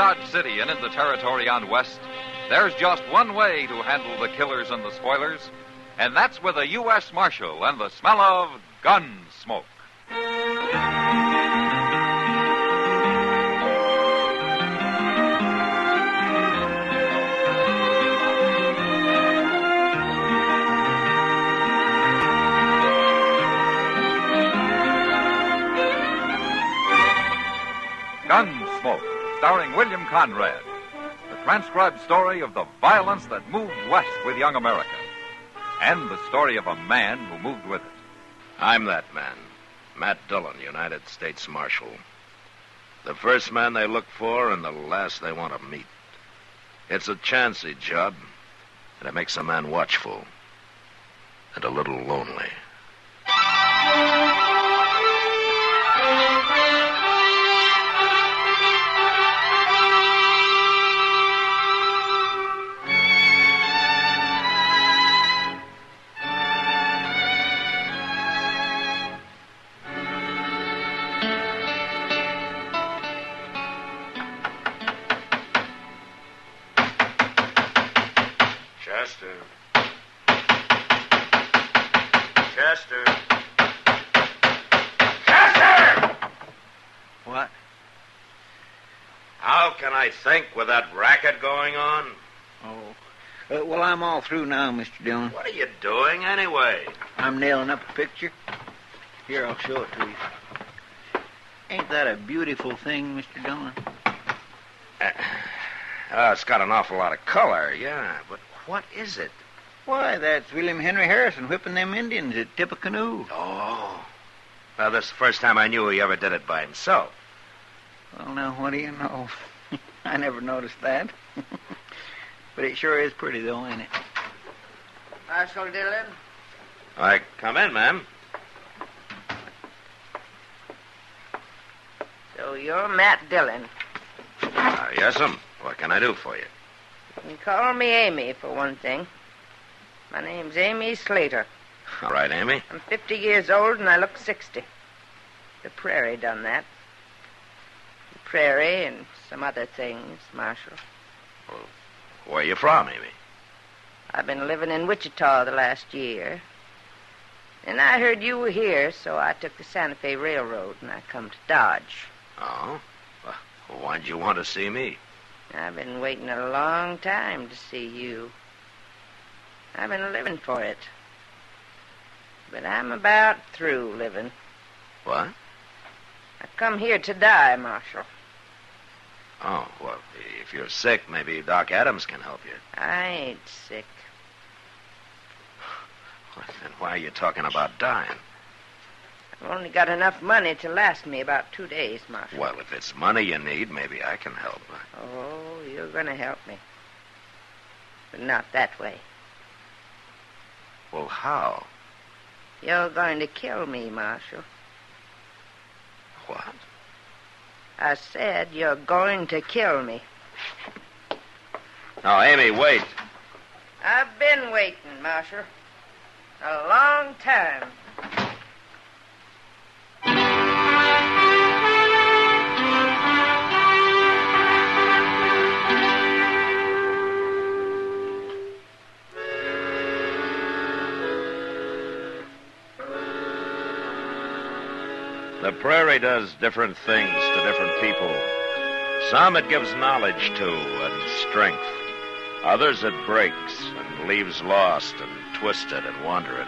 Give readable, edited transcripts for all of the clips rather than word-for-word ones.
Dodge City and in the territory on West, there's just one way to handle the killers and the spoilers, and that's with a U.S. Marshal and the smell of Gunsmoke. Gunsmoke, starring William Conrad. The transcribed story of the violence that moved west with young America. And the story of a man who moved with it. I'm that man, Matt Dillon, United States Marshal. The first man they look for and the last they want to meet. It's a chancy job, and it makes a man watchful and a little lonely. Chester! What? How can I think with that racket going on? Oh. Well, I'm all through now, Mr. Dillon. What are you doing anyway? I'm nailing up a picture. Here, I'll show it to you. Ain't that a beautiful thing, Mr. Dillon? It's got an awful lot of color, yeah, but what is it? Why, that's William Henry Harrison whipping them Indians at Tippecanoe. Oh. Well, this is the first time I knew he ever did it by himself. Well, now, what do you know? I never noticed that. But it sure is pretty, though, ain't it? Marshal Dillon? All right, come in, ma'am. So you're Matt Dillon. Yes'm. What can I do for you? You can call me Amy, for one thing. My name's Amy Slater. All right, Amy. I'm 50 years old, and I look 60. The prairie done that. The prairie and some other things, Marshal. Well, where you from, Amy? I've been living in Wichita the last year. And I heard you were here, so I took the Santa Fe Railroad, and I come to Dodge. Oh? Well, why'd you want to see me? I've been waiting a long time to see you. I've been living for it. But I'm about through living. What? I come here to die, Marshal. Oh, well, if you're sick, maybe Doc Adams can help you. I ain't sick. Well, then why are you talking about dying? I've only got enough money to last me about 2 days, Marshal. Well, if it's money you need, maybe I can help. Oh, you're going to help me. But not that way. Well, how? You're going to kill me, Marshal. What? I said you're going to kill me. No, Amy, wait. I've been waiting, Marshal. A long time. The prairie does different things to different people. Some it gives knowledge to and strength. Others it breaks and leaves lost and twisted and wandering.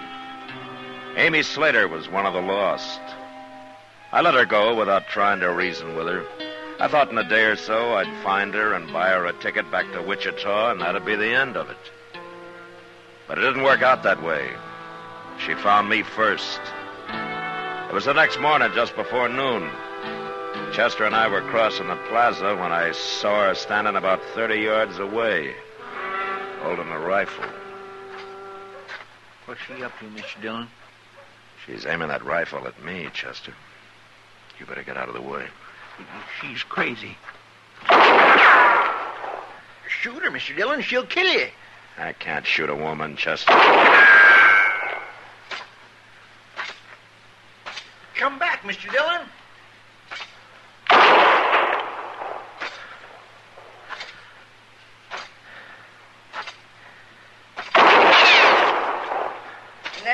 Amy Slater was one of the lost. I let her go without trying to reason with her. I thought in a day or so I'd find her and buy her a ticket back to Wichita, and that'd be the end of it. But it didn't work out that way. She found me first. It was the next morning, just before noon. Chester and I were crossing the plaza when I saw her standing about 30 yards away, holding a rifle. What's she up to, Mr. Dillon? She's aiming that rifle at me, Chester. You better get out of the way. She's crazy. Shoot her, Mr. Dillon. She'll kill you. I can't shoot a woman, Chester. Come back, Mr. Dillon.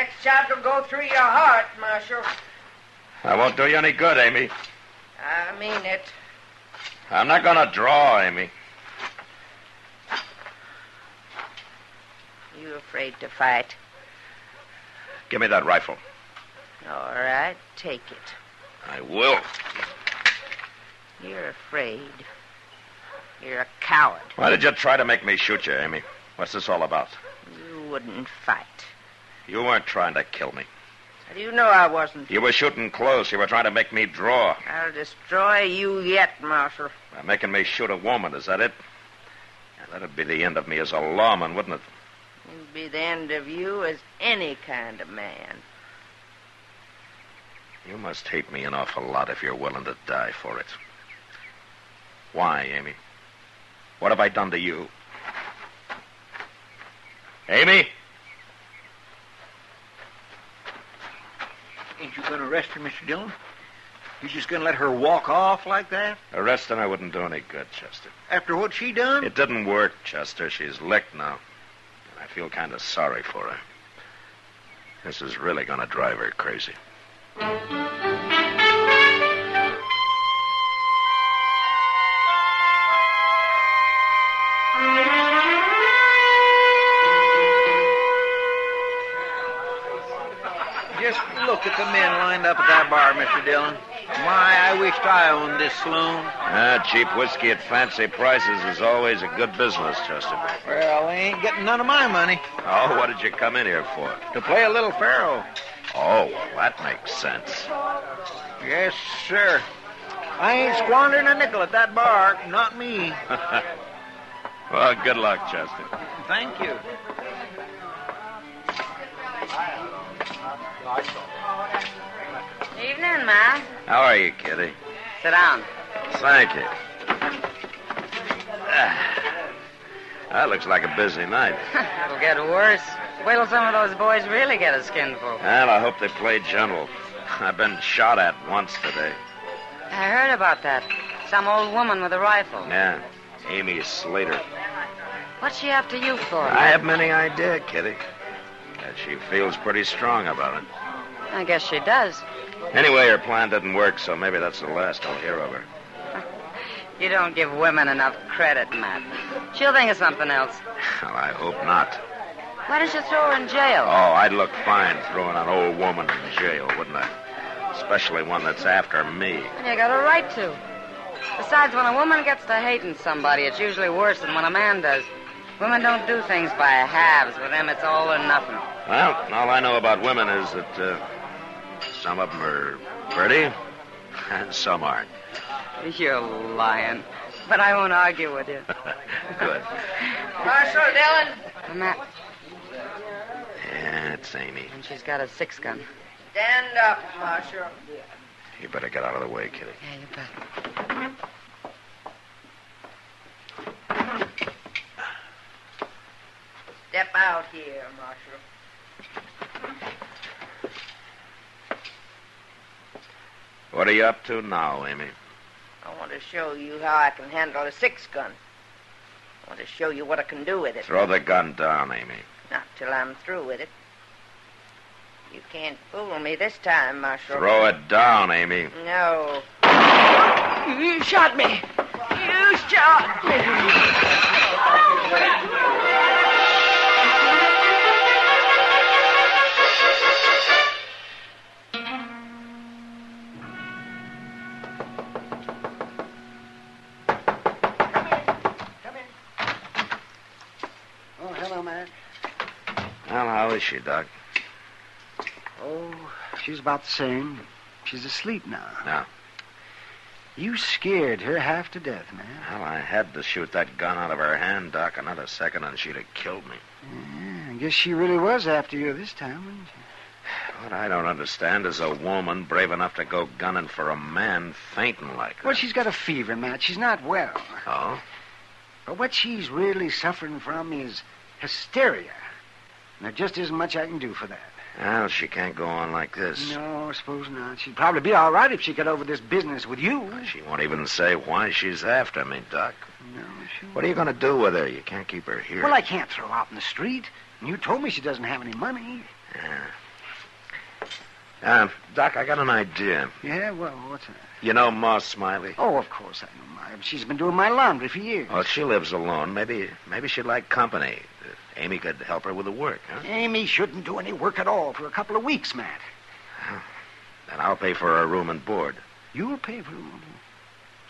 next shot will go through your heart, Marshal. That won't do you any good, Amy. I mean it. I'm not going to draw, Amy. You afraid to fight? Give me that rifle. All right, take it. I will. You're afraid. You're a coward. Why did you try to make me shoot you, Amy? What's this all about? You wouldn't fight. You weren't trying to kill me. How do you know I wasn't? You were shooting close. You were trying to make me draw. I'll destroy you yet, Marshal. By making me shoot a woman, is that it? Yeah, that'd be the end of me as a lawman, wouldn't it? It'd be the end of you as any kind of man. You must hate me an awful lot if you're willing to die for it. Why, Amy? What have I done to you? Amy? Ain't you going to arrest her, Mr. Dillon? You just going to let her walk off like that? Arresting her wouldn't do any good, Chester. After what she done? It didn't work, Chester. She's licked now. And I feel kind of sorry for her. This is really going to drive her crazy. Just look at the men lined up at that bar, Mr. Dillon. My, I wished I owned this saloon. Cheap whiskey at fancy prices is always a good business, Chester. Well, they ain't getting none of my money. Oh, what did you come in here for? To play a little faro. Oh, well, that makes sense. Yes, sir. I ain't squandering a nickel at that bar. Not me. Well, good luck, Chester. Thank you. Evening, Ma. How are you, Kitty? Sit down. Thank you. That looks like a busy night. It'll get worse. Wait till some of those boys really get a skinful. Well, I hope they play gentle. I've been shot at once today. I heard about that. Some old woman with a rifle. Yeah, Amy Slater. What's she after you for? I haven't any idea, Kitty. But she feels pretty strong about it. I guess she does. Anyway, her plan didn't work, so maybe that's the last I'll hear of her. You don't give women enough credit, Matt. She'll think of something else. Well, I hope not. Why don't you throw her in jail? Oh, I'd look fine throwing an old woman in jail, wouldn't I? Especially one that's after me. And you got a right to. Besides, when a woman gets to hating somebody, it's usually worse than when a man does. Women don't do things by halves. With them, it's all or nothing. Well, all I know about women is that some of them are pretty and some aren't. You're lying. But I won't argue with you. Good. Marshal Dillon. Matt. Yeah, it's Amy. And she's got a 6-gun. Stand up, Marshal. You better get out of the way, Kitty. Yeah, you bet. Step out here, Marshal. What are you up to now, Amy? I want to show you how I can handle a 6-gun. I want to show you what I can do with it. Throw the gun down, Amy. Not till I'm through with it. You can't fool me this time, Marshal. Throw it down, Amy. No. You shot me. You shot me. Well, how is she, Doc? Oh, she's about the same. She's asleep now. No. You scared her half to death, man. Well, I had to shoot that gun out of her hand, Doc. Another second and she'd have killed me. Yeah, I guess she really was after you this time, wasn't she? What I don't understand is a woman brave enough to go gunning for a man fainting like that. Well, she's got a fever, Matt. She's not well. Oh? But what she's really suffering from is hysteria. And there just isn't much I can do for that. Well, she can't go on like this. No, I suppose not. She'd probably be all right if she got over this business with you. She won't even say why she's after me, Doc. No, she won't. What are you going to do with her? You can't keep her here. Well, I can't throw her out in the street. And you told me she doesn't have any money. Yeah. Doc, I got an idea. Yeah, well, what's that? You know Ma Smiley? Oh, of course I know Ma. She's been doing my laundry for years. Well, she lives alone. Maybe she'd like company. Amy could help her with the work, huh? Amy shouldn't do any work at all for a couple of weeks, Matt. Then I'll pay for her room and board. You'll pay for it.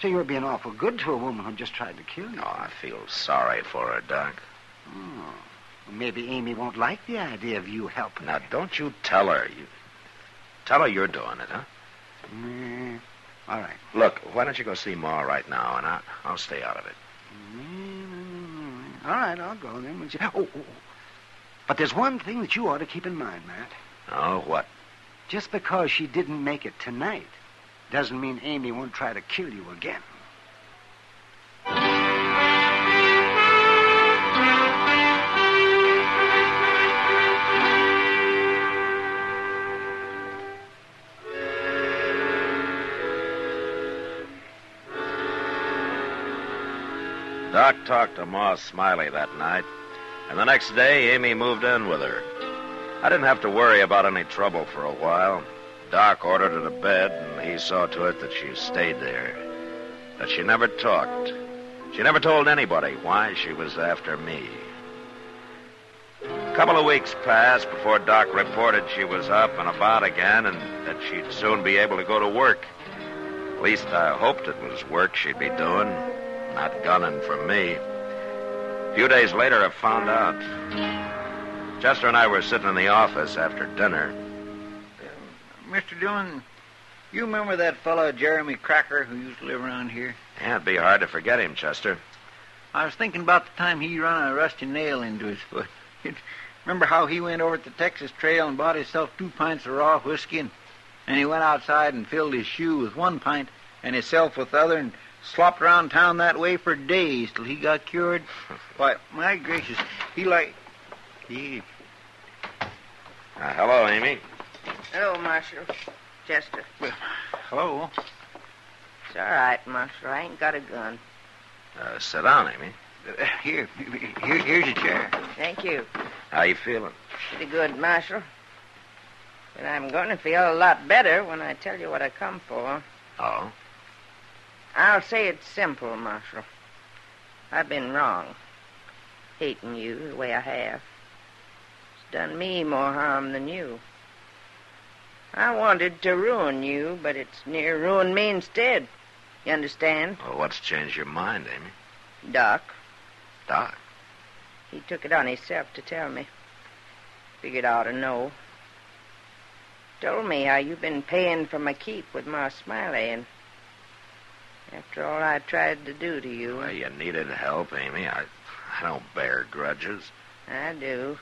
So you're being awful good to a woman who just tried to kill you. No, I feel sorry for her, Doc. Oh. Well, maybe Amy won't like the idea of you helping. Now, don't you tell her. Tell her you're doing it, huh? All right. Look, why don't you go see Ma right now, and I'll stay out of it. All right, I'll go then. We'll see. Oh. But there's one thing that you ought to keep in mind, Matt. Oh, what? Just because she didn't make it tonight doesn't mean Amy won't try to kill you again. Doc talked to Ma Smiley that night, and the next day Amy moved in with her. I didn't have to worry about any trouble for a while. Doc ordered her to bed, and he saw to it that she stayed there. That she never talked. She never told anybody why she was after me. A couple of weeks passed before Doc reported she was up and about again and that she'd soon be able to go to work. At least I hoped it was work she'd be doing, not gunning for me. A few days later, I found out. Chester and I were sitting in the office after dinner. Mr. Dillon, you remember that fellow Jeremy Cracker who used to live around here? Yeah, it'd be hard to forget him, Chester. I was thinking about the time he run a rusty nail into his foot. Remember how he went over to the Texas Trail and bought himself 2 pints of raw whiskey, and he went outside and filled his shoe with 1 pint and himself with the other and slopped around town that way for days till he got cured? Why, my gracious, Hello, Amy. Hello, Marshal. Chester. Well, hello. It's all right, Marshal. I ain't got a gun. Sit down, Amy. Here's your chair. Thank you. How you feeling? Pretty good, Marshal. But I'm going to feel a lot better when I tell you what I come for. Oh? I'll say it's simple, Marshal. I've been wrong. Hating you the way I have. It's done me more harm than you. I wanted to ruin you, but it's near ruined me instead. You understand? Well, what's changed your mind, Amy? Doc. Doc? He took it on himself to tell me. Figured I ought to know. Told me how you've been paying for my keep with Ma Smiley, and after all I tried to do to you... Well, you needed help, Amy. I don't bear grudges. I do.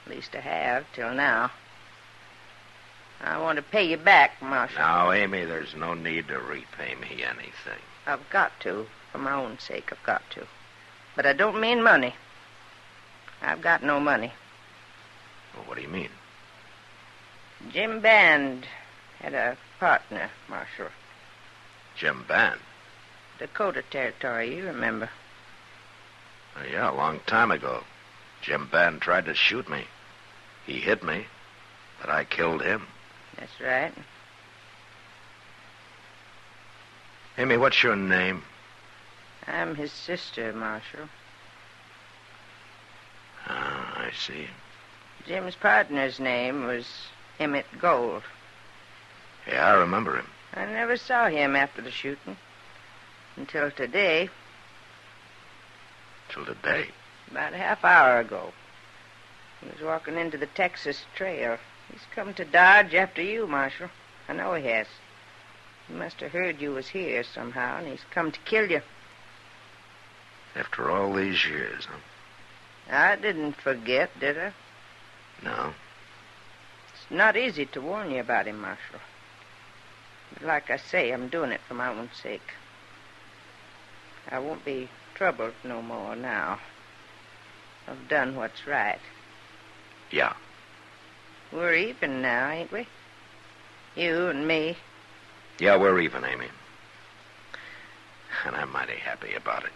At least I have, till now. I want to pay you back, Marshal. Now, Amy, there's no need to repay me anything. I've got to. For my own sake, I've got to. But I don't mean money. I've got no money. Well, what do you mean? Jim Band had a partner, Marshal. Jim Band? Dakota Territory, you remember. Yeah, a long time ago. Jim Band tried to shoot me. He hit me, but I killed him. That's right. Amy, what's your name? I'm his sister, Marshal. Ah, I see. Jim's partner's name was Emmett Gold. Yeah, I remember him. I never saw him after the shooting. Until today. Till today? About a half hour ago. He was walking into the Texas Trail. He's come to Dodge after you, Marshal. I know he has. He must have heard you was here somehow, and he's come to kill you. After all these years, huh? I didn't forget, did I? No. It's not easy to warn you about him, Marshal. But like I say, I'm doing it for my own sake. I won't be troubled no more now. I've done what's right. Yeah. We're even now, ain't we? You and me. Yeah, we're even, Amy. And I'm mighty happy about it.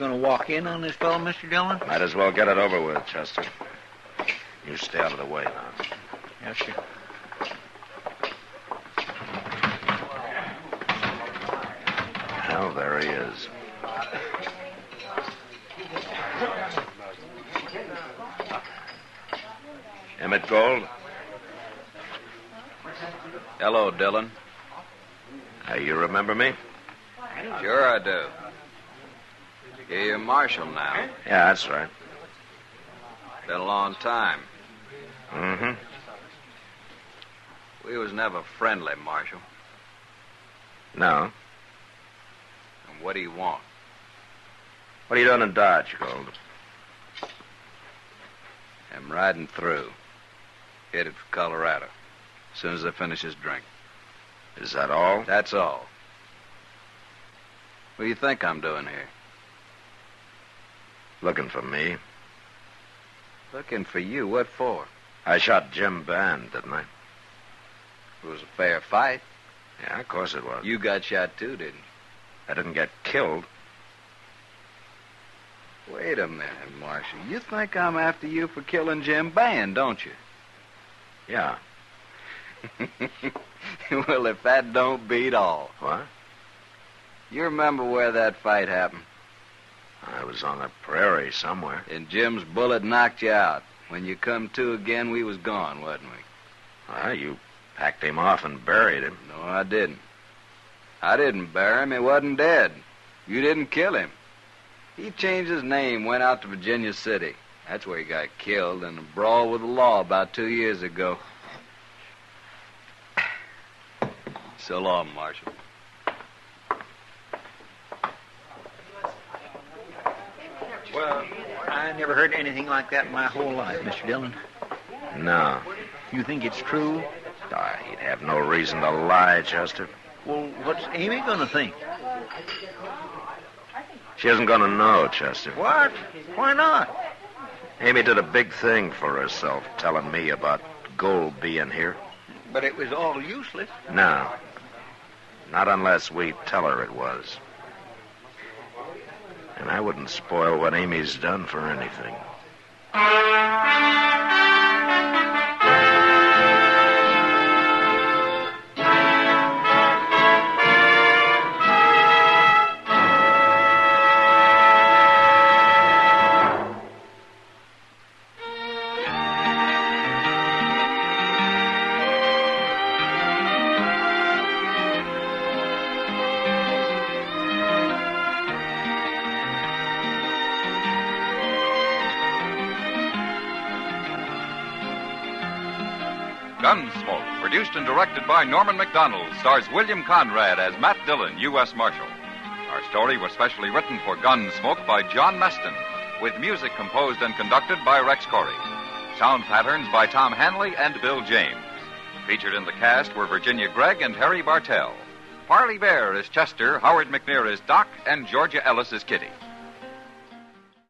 going to walk in on this fellow, Mr. Dillon? Might as well get it over with, Chester. You stay out of the way now. Yes, sir. Well, there he is. Emmett Gold? Hello, Dillon. You remember me? Sure I do. You're Marshal now. Yeah, that's right. Been a long time. Mm-hmm. We was never friendly, Marshal. No. And what do you want? What are you doing in Dodge, Gold? I'm riding through. Headed for Colorado. As soon as I finish this drink. Is that all? That's all. What do you think I'm doing here? Looking for me. Looking for you. What for? I shot Jim Band, didn't I? It was a fair fight. Yeah, of course it was. You got shot too, didn't you? I didn't get killed. Wait a minute, Marshal. You think I'm after you for killing Jim Band, don't you? Yeah. Well, if that don't beat all. What? You remember where that fight happened? I was on the prairie somewhere. And Jim's bullet knocked you out. When you come to again, we was gone, wasn't we? Well, you packed him off and buried him. No, I didn't. I didn't bury him. He wasn't dead. You didn't kill him. He changed his name, went out to Virginia City. That's where he got killed in a brawl with the law about 2 years ago. So long, Marshal. Well, I never heard anything like that in my whole life, Mr. Dillon. No. You think it's true? He'd have no reason to lie, Chester. Well, what's Amy going to think? She isn't going to know, Chester. What? Why not? Amy did a big thing for herself, telling me about Gold being here. But it was all useless. No. Not unless we tell her it was. And I wouldn't spoil what Amy's done for anything. Gunsmoke, produced and directed by Norman MacDonald, stars William Conrad as Matt Dillon, U.S. Marshal. Our story was specially written for Gunsmoke by John Meston, with music composed and conducted by Rex Corey. Sound patterns by Tom Hanley and Bill James. Featured in the cast were Virginia Gregg and Harry Bartell. Parley Bear is Chester, Howard McNear is Doc, and Georgia Ellis is Kitty.